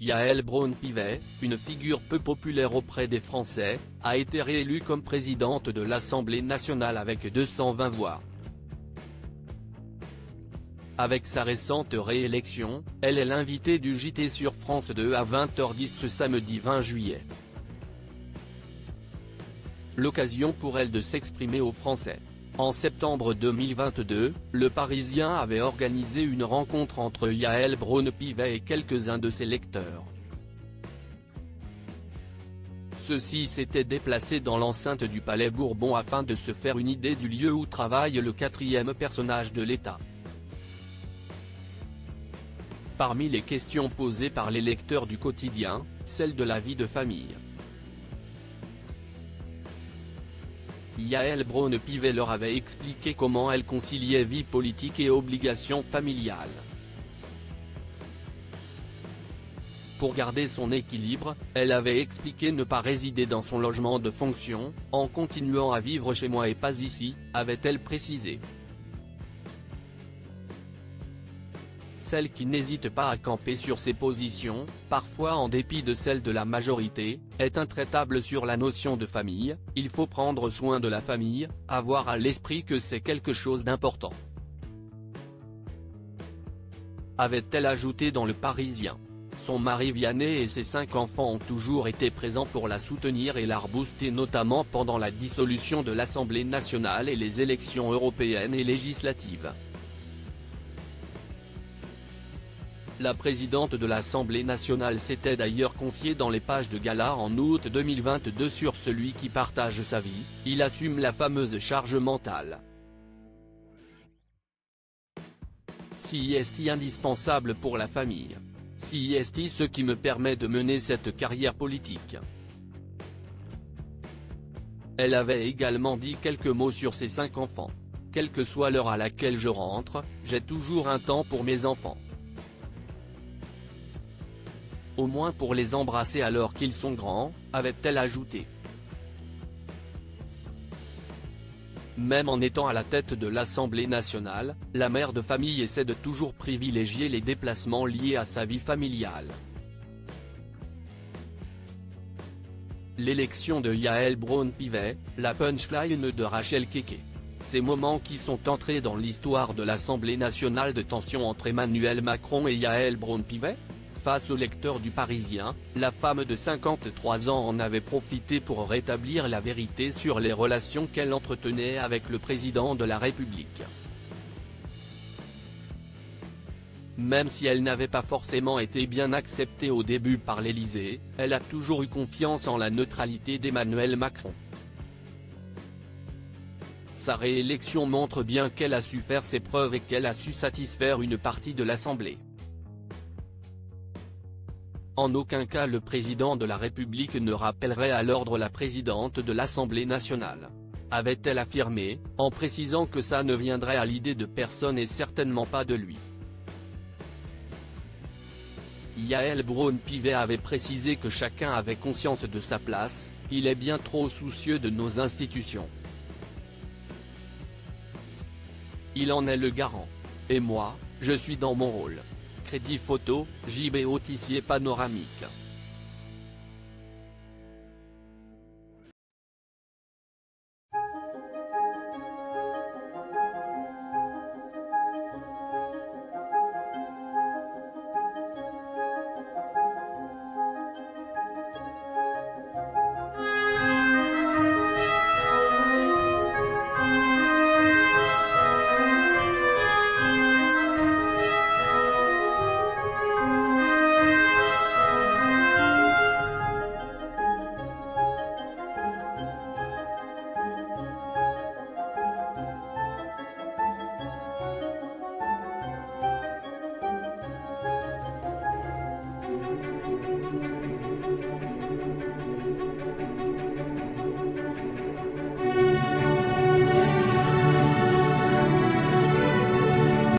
Yaël Braun-Pivet, une figure peu populaire auprès des Français, a été réélue comme présidente de l'Assemblée nationale avec 220 voix. Avec sa récente réélection, elle est l'invitée du JT sur France 2 à 20h10 ce samedi 20 juillet. L'occasion pour elle de s'exprimer aux Français. En septembre 2022, Le Parisien avait organisé une rencontre entre Yaël Braun-Pivet et quelques-uns de ses lecteurs. Ceux-ci s'étaient déplacés dans l'enceinte du Palais Bourbon afin de se faire une idée du lieu où travaille le quatrième personnage de l'État. Parmi les questions posées par les lecteurs du quotidien, celle de la vie de famille. Yaël Braun-Pivet leur avait expliqué comment elle conciliait vie politique et obligations familiales. Pour garder son équilibre, elle avait expliqué ne pas résider dans son logement de fonction, en continuant à vivre chez moi et pas ici, avait-elle précisé. Celle qui n'hésite pas à camper sur ses positions, parfois en dépit de celles de la majorité, est intraitable sur la notion de famille. Il faut prendre soin de la famille, avoir à l'esprit que c'est quelque chose d'important. Avait-elle ajouté dans Le Parisien. Son mari Vianney et ses 5 enfants ont toujours été présents pour la soutenir et la rebooster notamment pendant la dissolution de l'Assemblée nationale et les élections européennes et législatives. La présidente de l'Assemblée nationale s'était d'ailleurs confiée dans les pages de Gala en août 2022 sur celui qui partage sa vie, il assume la fameuse charge mentale. Si est-il indispensable pour la famille? Si est-il ce qui me permet de mener cette carrière politique? Elle avait également dit quelques mots sur ses 5 enfants. Quelle que soit l'heure à laquelle je rentre, j'ai toujours un temps pour mes enfants. Au moins pour les embrasser alors qu'ils sont grands, avait-elle ajouté. Même en étant à la tête de l'Assemblée nationale, la mère de famille essaie de toujours privilégier les déplacements liés à sa vie familiale. L'élection de Yaël Braun-Pivet, la punchline de Rachel Keke. Ces moments qui sont entrés dans l'histoire de l'Assemblée nationale de tension entre Emmanuel Macron et Yaël Braun-Pivet? Face aux lecteurs du Parisien, la femme de 53 ans en avait profité pour rétablir la vérité sur les relations qu'elle entretenait avec le président de la République. Même si elle n'avait pas forcément été bien acceptée au début par l'Élysée, elle a toujours eu confiance en la neutralité d'Emmanuel Macron. Sa réélection montre bien qu'elle a su faire ses preuves et qu'elle a su satisfaire une partie de l'Assemblée. En aucun cas le président de la République ne rappellerait à l'ordre la présidente de l'Assemblée nationale. Avait-elle affirmé, en précisant que ça ne viendrait à l'idée de personne et certainement pas de lui. Yaël Braun-Pivet avait précisé que chacun avait conscience de sa place, il est bien trop soucieux de nos institutions. Il en est le garant. Et moi, je suis dans mon rôle. Crédit photo, JB Tissier panoramique.